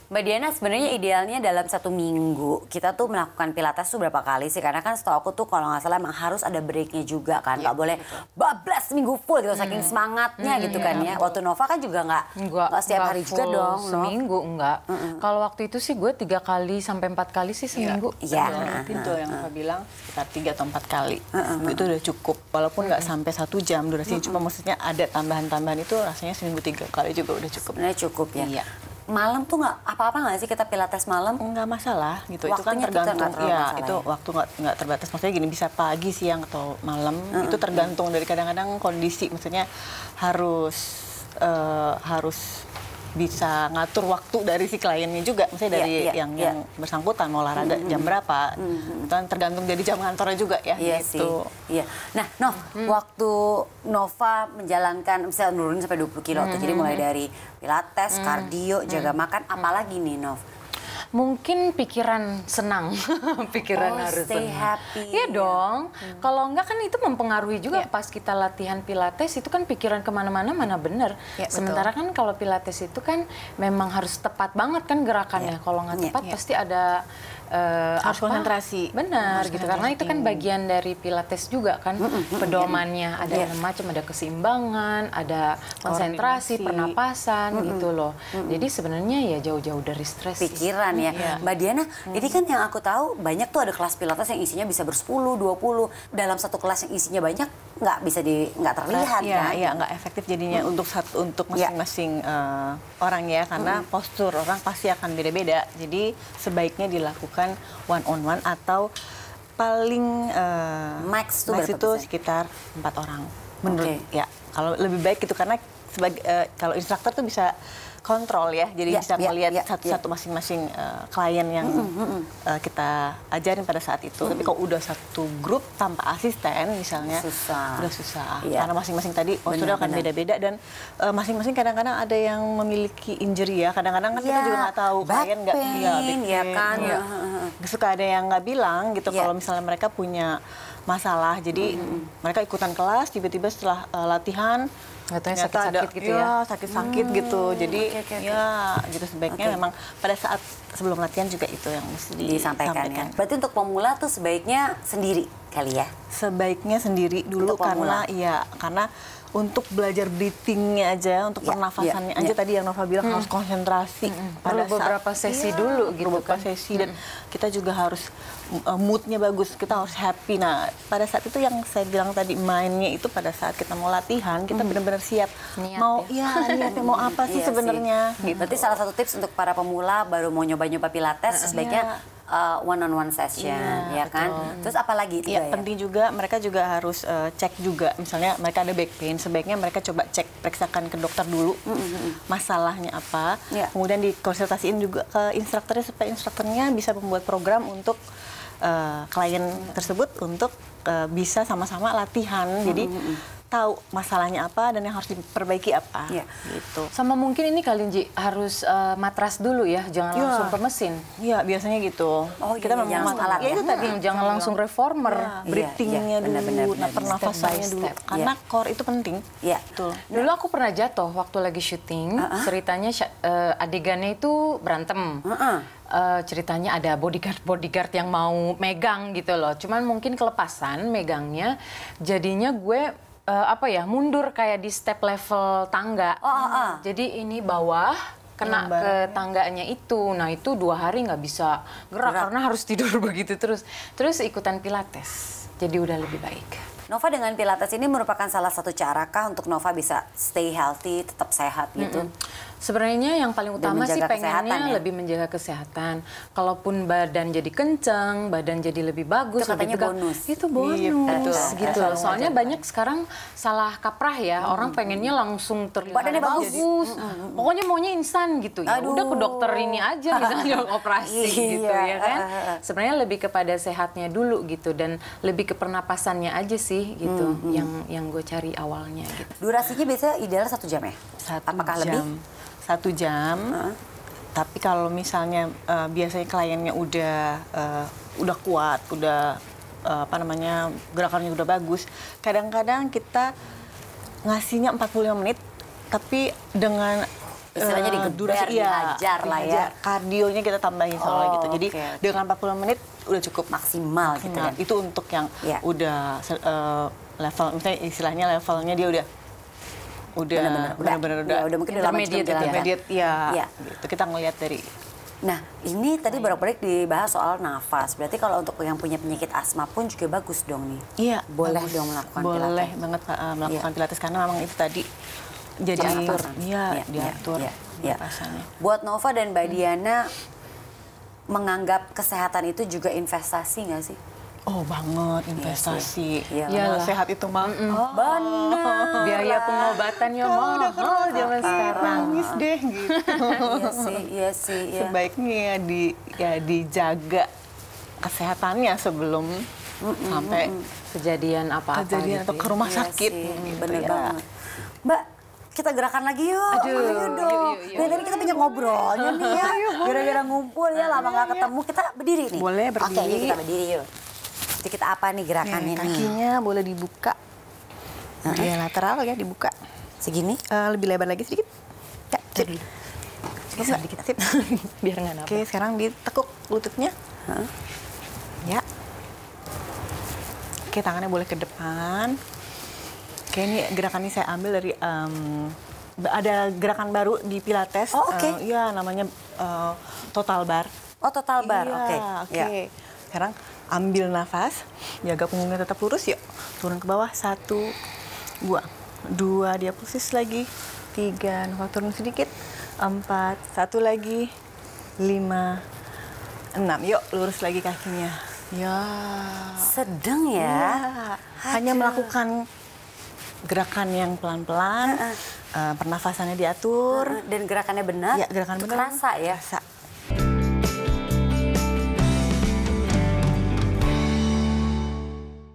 Mbak Diana, sebenarnya idealnya dalam 1 minggu kita tuh melakukan pilates tuh berapa kali sih? Karena kan setahu aku tuh kalau nggak salah emang harus ada breaknya juga kan, nggak boleh bablas seminggu full gitu, saking semangatnya gitu kan ya. Waktu Nova kan juga nggak setiap hari juga dong. Seminggu enggak. Kalau waktu itu sih gue 3 kali sampai 4 kali sih seminggu. Iya. Itu yang Nova bilang sekitar 3 atau 4 kali. Itu udah cukup. Walaupun nggak sampai 1 jam durasinya, cuma maksudnya ada tambahan-tambahan itu rasanya seminggu 3 kali juga udah cukup. Sebenarnya cukup ya. Iya. Malam tuh nggak apa-apa nggak sih kita pilates malam? Nggak masalah gitu. Itu kan Waktunya kita tergantung. nggak terlalu Ya, masalah itu ya? waktu nggak terbatas. Maksudnya gini, bisa pagi, siang atau malam. Itu tergantung dari kadang-kadang kondisi. Maksudnya harus bisa ngatur waktu dari si kliennya juga, maksudnya dari yang bersangkutan mau olahraga jam berapa, itu kan tergantung dari jam kantornya juga ya. Iya gitu. sih. Iya. Nah, Nov, waktu Nova menjalankan misalnya nurunin sampai 20 kilo tuh, jadi mulai dari pilates, kardio, jaga makan, apalagi nih Nov? Mungkin pikiran senang, pikiran harus stay senang. happy. Iya dong. Kalau enggak kan itu mempengaruhi juga pas kita latihan pilates itu kan pikiran kemana-mana mana bener. Ya, Sementara kan kalau pilates itu kan memang harus tepat banget kan gerakannya. Kalau nggak tepat pasti ada Harus konsentrasi. Benar Harus gitu, karena itu kan bagian dari pilates juga kan, pedomannya ada macam, ada keseimbangan, ada konsentrasi, pernapasan gitu loh. Jadi sebenarnya ya jauh-jauh dari stres. Pikiran ya. Mbak Diana, ini kan yang aku tahu banyak tuh ada kelas pilates yang isinya bisa ber-10, 20. Dalam satu kelas yang isinya banyak nggak terlihat kan? Iya, nggak efektif jadinya untuk masing-masing orang ya, karena postur orang pasti akan beda-beda. Jadi sebaiknya dilakukan one on one atau paling max itu sekitar 4 orang menurut ya. Kalau lebih baik gitu, karena kalau instruktur tuh bisa kontrol ya, jadi bisa melihat satu-satu masing-masing klien yang kita ajarin pada saat itu. Tapi kalau udah satu grup tanpa asisten misalnya, udah susah. Karena masing-masing tadi posturnya akan beda-beda, dan masing-masing kadang-kadang ada yang memiliki injury ya. Kadang-kadang kan kita juga nggak tahu klien nggak kan. Suka ada yang nggak bilang gitu kalau misalnya mereka punya masalah. Jadi mereka ikutan kelas, tiba-tiba setelah latihan katanya sakit-sakit gitu ya. Sakit-sakit gitu. Jadi ya gitu, sebaiknya memang pada saat sebelum latihan juga itu yang mesti disampaikan. Ya. Berarti untuk pemula tuh sebaiknya sendiri kali ya? Sebaiknya sendiri dulu, karena untuk belajar breathingnya aja, untuk pernafasannya aja tadi yang Nova bilang harus konsentrasi. Perlu beberapa sesi dulu gitu beberapa sesi, dan kita juga harus moodnya bagus, kita harus happy. Nah, pada saat itu yang saya bilang tadi, mainnya itu pada saat kita mau latihan, kita benar-benar siap. Niatnya mau apa sih sebenarnya. Gitu. Berarti salah satu tips untuk para pemula baru mau nyoba-nyoba pilates, sebaiknya one-on-one session, ya kan? Terus apalagi itu penting juga, mereka juga harus cek juga, misalnya mereka ada back pain, sebaiknya mereka coba periksakan ke dokter dulu masalahnya apa, kemudian dikonsultasiin juga ke instrukturnya supaya instrukturnya bisa membuat program untuk klien tersebut untuk bisa sama-sama latihan, jadi tahu masalahnya apa dan yang harus diperbaiki apa. Gitu. Sama mungkin ini kali Ji, harus matras dulu ya, jangan langsung ke mesin. Iya, biasanya gitu. Kita memang alat itu tadi, jangan langsung reformer. Breathingnya dulu, pernafasannya dulu. Karena core itu penting. Betul. Dulu aku pernah jatuh waktu lagi syuting, ceritanya adegannya itu berantem. Ceritanya ada bodyguard yang mau megang gitu loh. Cuman mungkin kelepasan megangnya, jadinya gue mundur kayak di step level tangga. Jadi ini bawah kena ke tangganya itu. Nah itu 2 hari nggak bisa gerak karena harus tidur begitu terus. Terus ikutan pilates. Jadi udah lebih baik. Nova, dengan pilates ini merupakan salah satu carakah untuk Nova bisa stay healthy, tetap sehat gitu? Sebenarnya yang paling utama sih pengennya lebih menjaga kesehatan. Kalaupun badan jadi kencang, badan jadi lebih bagus, itu katanya bonus. Itu bonus gitu. Soalnya banyak sekarang salah kaprah ya. Orang pengennya langsung terlihat badannya bagus. Pokoknya maunya instan gitu. Ya udah ke dokter ini aja misalnya operasi gitu ya kan. Sebenarnya lebih kepada sehatnya dulu gitu, dan lebih ke pernapasannya aja sih gitu yang gue cari awalnya gitu. Durasinya biasanya ideal 1 jam ya? Apakah lebih? 1 jam. Tapi kalau misalnya biasanya kliennya udah kuat, udah gerakannya udah bagus, kadang-kadang kita ngasihnya 45 menit, tapi dengan istilahnya digeber, dihajar lah ya. Kardionya kita tambahin soalnya gitu. Jadi dengan 40 menit udah cukup maksimal gitu kan. Itu untuk yang udah level, misalnya istilahnya levelnya dia udah benar-benar udah mungkin udah intermediate ya. Gitu. Kita ngelihat dari. Nah, ini tadi berak-berik dibahas soal nafas. Berarti kalau untuk yang punya penyakit asma pun juga bagus dong nih. Iya, boleh dong melakukan pilates. Boleh banget melakukan pilates karena memang itu tadi jadi diatur. Diatur. Nafasannya. Buat Nova dan Mbak Diana, menganggap kesehatan itu juga investasi nggak sih? Oh banget, investasi. Iya, sehat itu mah. Benar. Biaya pengobatannya mahal zaman sekarang. Nangis deh gitu. Iya sih. Sebaiknya dijaga kesehatannya sebelum sampai kejadian apa-apa kejadian atau ke rumah sakit. Gitu, bener banget. Mbak, kita gerakan lagi yuk. Ayo dong. Dari tadi kita banyak ngobrolnya nih ya. Gara-gara ngumpul ya, lama nggak ketemu. Kita berdiri nih. Boleh berdiri. Oke, yuk kita berdiri yuk. Jadi kita apa nih gerakannya nih? Kakinya boleh dibuka. Ya lateral ya dibuka. Segini? Lebih lebar lagi sedikit. Ya, sedikit. Sip. Biar nggak nabrak. Oke, sekarang ditekuk lututnya. Ya. Oke, tangannya boleh ke depan. Oke, ini gerakan ini saya ambil dari ada gerakan baru di Pilates. Oh, oke. Iya, namanya total bar. Oh, total bar. Iya, oke. Sekarang ambil nafas, jaga punggungnya tetap lurus, yuk. Turun ke bawah, 1, 2, dia pulsis lagi, 3, nafas turun sedikit, 4, 1 lagi, 5, 6, yuk lurus lagi kakinya. Ya. Sedang ya. Hanya melakukan gerakan yang pelan-pelan, pernafasannya diatur. Dan gerakannya benar. Ya, gerakan benar. Terasa ya. Terasa.